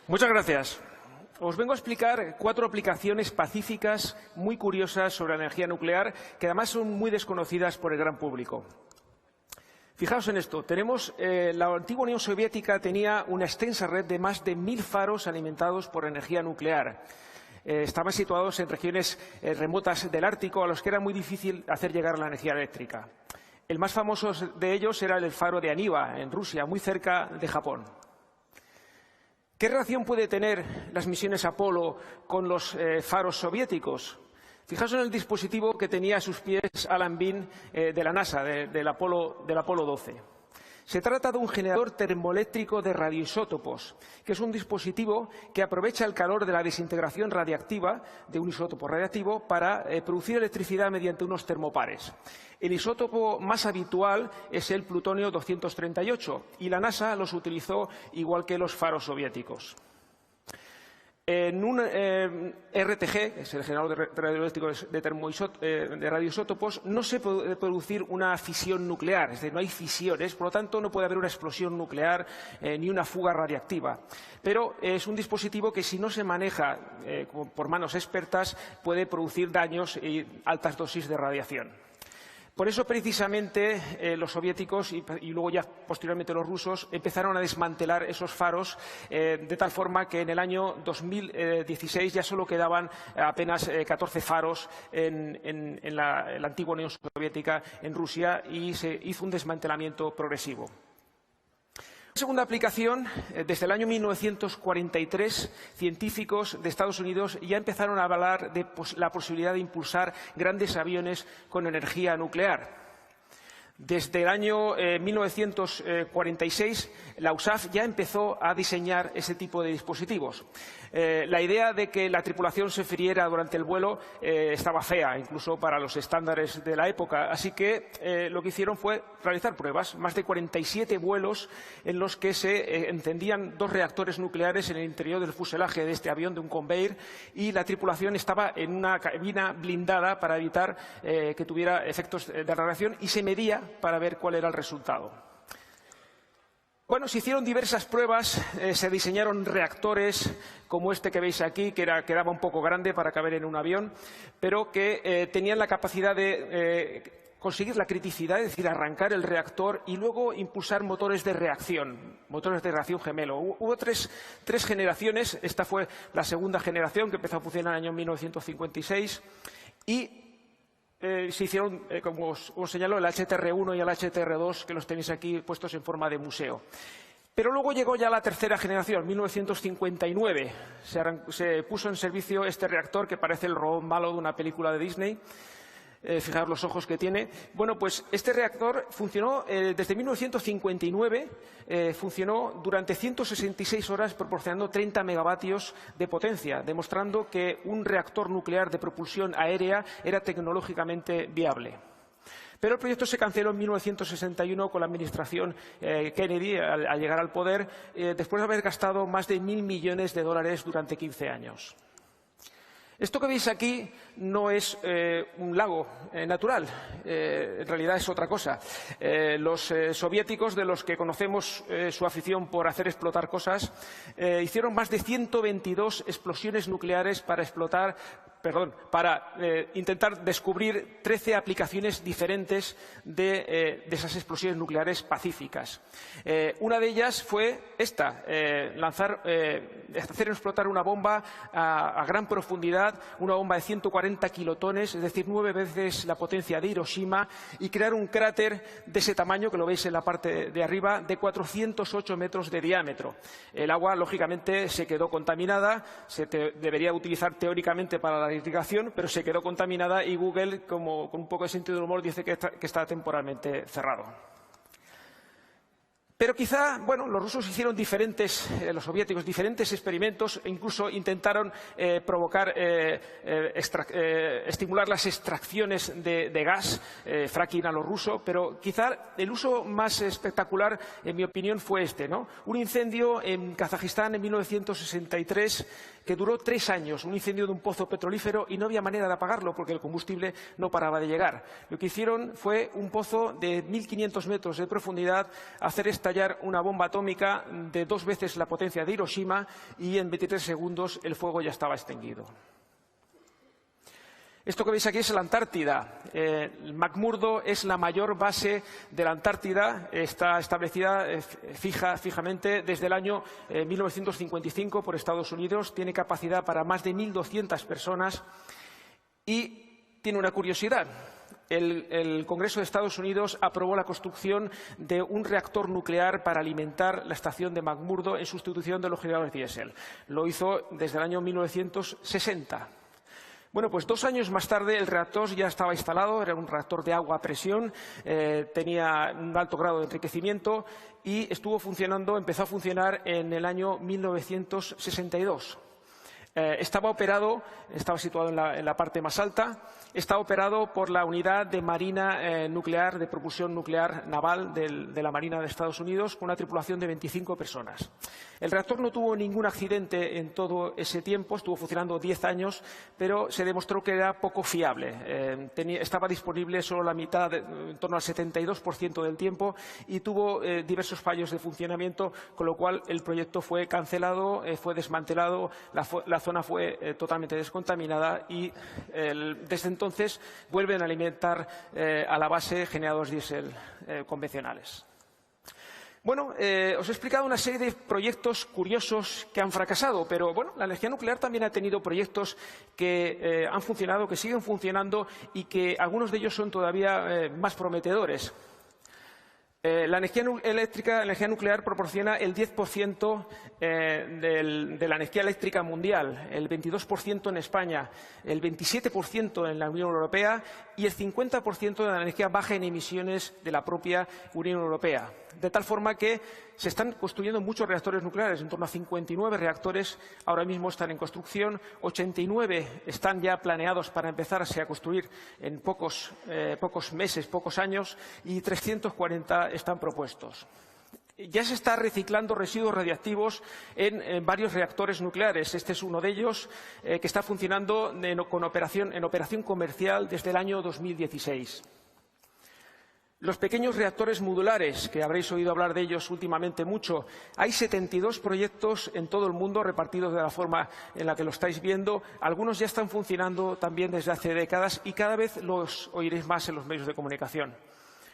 Muchas gracias. Os vengo a explicar 4 aplicaciones pacíficas muy curiosas sobre la energía nuclear, que además son muy desconocidas por el gran público. Fijaos en esto. La antigua Unión Soviética tenía una extensa red de más de 1000 faros alimentados por energía nuclear. Estaban situados en regiones remotas del Ártico, a los que era muy difícil hacer llegar la energía eléctrica. El más famoso de ellos era el faro de Aniva, en Rusia, muy cerca de Japón. ¿Qué relación puede tener las misiones Apolo con los faros soviéticos? Fijaos en el dispositivo que tenía a sus pies Alan Bean de la NASA, del Apolo 12. Se trata de un generador termoeléctrico de radioisótopos, que es un dispositivo que aprovecha el calor de la desintegración radiactiva de un isótopo radiactivo para producir electricidad mediante unos termopares. El isótopo más habitual es el plutonio 238 y la NASA los utilizó igual que los faros soviéticos. En un RTG, que es el generador radioeléctrico de radioisótopos, no se puede producir una fisión nuclear, es decir, no hay fisiones, por lo tanto no puede haber una explosión nuclear ni una fuga radiactiva. Pero es un dispositivo que, si no se maneja por manos expertas, puede producir daños y altas dosis de radiación. Por eso, precisamente, los soviéticos y luego ya posteriormente los rusos empezaron a desmantelar esos faros de tal forma que en el año 2016 ya solo quedaban apenas 14 faros en la antigua Unión Soviética, en Rusia, y se hizo un desmantelamiento progresivo. Segunda aplicación, desde el año 1943, científicos de Estados Unidos ya empezaron a hablar de la posibilidad de impulsar grandes aviones con energía nuclear. Desde el año 1946, la USAF ya empezó a diseñar ese tipo de dispositivos. La idea de que la tripulación se friera durante el vuelo estaba fea, incluso para los estándares de la época. Así que lo que hicieron fue realizar pruebas, más de 47 vuelos en los que se encendían 2 reactores nucleares en el interior del fuselaje de este avión, de un Convair, y la tripulación estaba en una cabina blindada para evitar que tuviera efectos de radiación, y se medía para ver cuál era el resultado. Bueno, se hicieron diversas pruebas, se diseñaron reactores como este que veis aquí, que quedaba un poco grande para caber en un avión, pero que tenían la capacidad de conseguir la criticidad, es decir, arrancar el reactor y luego impulsar motores de reacción gemelo. Hubo tres generaciones. Esta fue la segunda generación, que empezó a funcionar en el año 1956, y se hicieron, como os señalo, el HTR-1 y el HTR-2, que los tenéis aquí puestos en forma de museo. Pero luego llegó ya la tercera generación, 1959. Se puso en servicio este reactor que parece el robot malo de una película de Disney. Fijaos los ojos que tiene. Bueno, pues este reactor funcionó desde 1959, funcionó durante 166 horas proporcionando 30 megavatios de potencia, demostrando que un reactor nuclear de propulsión aérea era tecnológicamente viable. Pero el proyecto se canceló en 1961 con la administración Kennedy al llegar al poder, después de haber gastado más de $1.000 millones durante 15 años. Esto que veis aquí no es un lago natural, en realidad es otra cosa. Los soviéticos, de los que conocemos su afición por hacer explotar cosas, hicieron más de 122 explosiones nucleares para intentar descubrir 13 aplicaciones diferentes de esas explosiones nucleares pacíficas. Una de ellas fue esta, hacer explotar una bomba a gran profundidad, una bomba de 140 kilotones, es decir, 9 veces la potencia de Hiroshima, y crear un cráter de ese tamaño, que lo veis en la parte de arriba, de 408 metros de diámetro. El agua, lógicamente, se quedó contaminada, debería utilizar teóricamente para la irrigación, pero se quedó contaminada, y Google, con un poco de sentido del humor, dice que está temporalmente cerrado. Pero quizá, bueno, los rusos hicieron los soviéticos, diferentes experimentos, e incluso intentaron estimular las extracciones de gas, fracking a lo ruso, pero quizá el uso más espectacular, en mi opinión, fue este, ¿no? Un incendio en Kazajistán en 1963 que duró 3 años, un incendio de un pozo petrolífero, y no había manera de apagarlo porque el combustible no paraba de llegar. Lo que hicieron fue un pozo de 1.500 metros de profundidad, hacer estallar estallar una bomba atómica de 2 veces la potencia de Hiroshima y en 23 segundos el fuego ya estaba extinguido. Esto que veis aquí es la Antártida. McMurdo es la mayor base de la Antártida. Está establecida fijamente desde el año 1955 por Estados Unidos. Tiene capacidad para más de 1.200 personas y tiene una curiosidad. El Congreso de Estados Unidos aprobó la construcción de un reactor nuclear para alimentar la estación de McMurdo en sustitución de los generadores diésel. Lo hizo desde el año 1960. Bueno, pues 2 años más tarde el reactor ya estaba instalado, era un reactor de agua a presión, tenía un alto grado de enriquecimiento y empezó a funcionar en el año 1962. Estaba situado en la parte más alta, estaba operado por la unidad de marina nuclear, de propulsión nuclear naval de la Marina de Estados Unidos, con una tripulación de 25 personas. El reactor no tuvo ningún accidente en todo ese tiempo, estuvo funcionando 10 años, pero se demostró que era poco fiable. Estaba disponible solo la mitad, en torno al 72% del tiempo, y tuvo diversos fallos de funcionamiento, con lo cual el proyecto fue cancelado, fue desmantelado, la zona fue totalmente descontaminada y desde entonces vuelven a alimentar a la base generadores diésel convencionales. Bueno, os he explicado una serie de proyectos curiosos que han fracasado, pero bueno, la energía nuclear también ha tenido proyectos que han funcionado, que siguen funcionando y que algunos de ellos son todavía más prometedores. La energía nuclear proporciona el 10% de la energía eléctrica mundial, el 22% en España, el 27% en la Unión Europea y el 50% de la energía baja en emisiones de la propia Unión Europea. De tal forma que se están construyendo muchos reactores nucleares, en torno a 59 reactores ahora mismo están en construcción, 89 están ya planeados para empezarse a construir en pocos meses, pocos años, y 340 están propuestos. Ya se está reciclando residuos radiactivos en varios reactores nucleares. Este es uno de ellos que está funcionando en operación comercial desde el año 2016. Los pequeños reactores modulares, que habréis oído hablar de ellos últimamente mucho, hay 72 proyectos en todo el mundo repartidos de la forma en la que lo estáis viendo. Algunos ya están funcionando también desde hace décadas y cada vez los oiréis más en los medios de comunicación.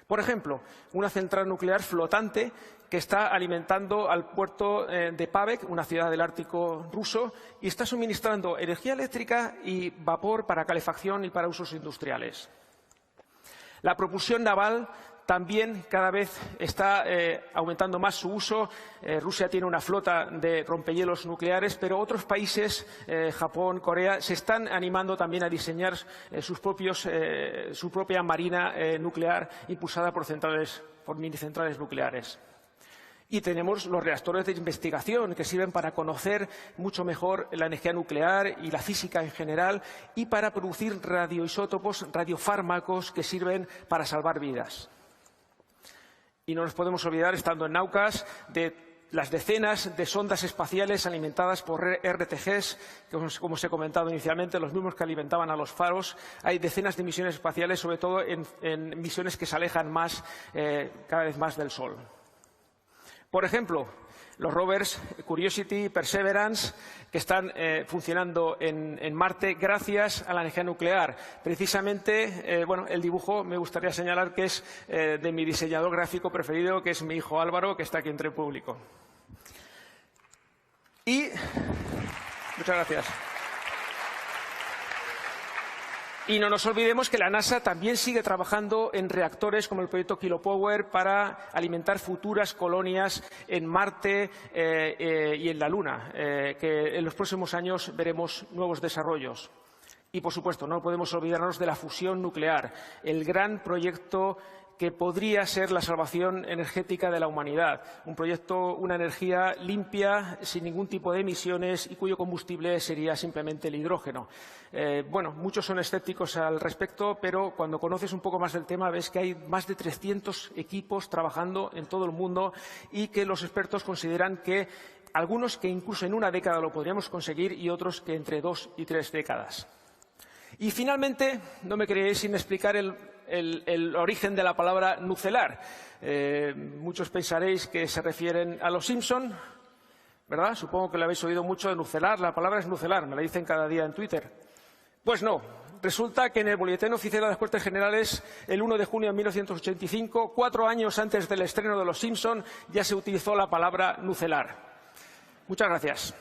Por ejemplo, una central nuclear flotante que está alimentando al puerto de Pavek, una ciudad del Ártico ruso, y está suministrando energía eléctrica y vapor para calefacción y para usos industriales. La propulsión naval también cada vez está aumentando más su uso. Rusia tiene una flota de rompehielos nucleares, pero otros países, Japón, Corea, se están animando también a diseñar su propia marina nuclear impulsada por minicentrales nucleares. Y tenemos los reactores de investigación que sirven para conocer mucho mejor la energía nuclear y la física en general y para producir radioisótopos, radiofármacos que sirven para salvar vidas. Y no nos podemos olvidar, estando en Naucas, de las decenas de sondas espaciales alimentadas por RTGs, que, como os he comentado inicialmente, los mismos que alimentaban a los faros. Hay decenas de misiones espaciales, sobre todo en misiones que se alejan cada vez más del Sol. Por ejemplo, los rovers Curiosity y Perseverance, que están funcionando en Marte gracias a la energía nuclear. Precisamente, el dibujo me gustaría señalar que es de mi diseñador gráfico preferido, que es mi hijo Álvaro, que está aquí entre el público. Y muchas gracias. Y no nos olvidemos que la NASA también sigue trabajando en reactores como el proyecto Kilopower para alimentar futuras colonias en Marte y en la Luna, que en los próximos años veremos nuevos desarrollos. Y, por supuesto, no podemos olvidarnos de la fusión nuclear, el gran proyecto que podría ser la salvación energética de la humanidad. Un proyecto, una energía limpia, sin ningún tipo de emisiones y cuyo combustible sería simplemente el hidrógeno. Muchos son escépticos al respecto, pero cuando conoces un poco más del tema ves que hay más de 300 equipos trabajando en todo el mundo y que los expertos consideran que algunos que incluso en una década lo podríamos conseguir y otros que entre 2 y 3 décadas. Y finalmente, no me queréis sin explicar el origen de la palabra nucelar. Muchos pensaréis que se refieren a los Simpson, ¿verdad? Supongo que lo habéis oído mucho de nucelar. La palabra es nucelar, me la dicen cada día en Twitter. Pues no. Resulta que en el Boletín Oficial de las Cortes Generales, el 1 de junio de 1985, 4 años antes del estreno de Los Simpson, ya se utilizó la palabra nucelar. Muchas gracias.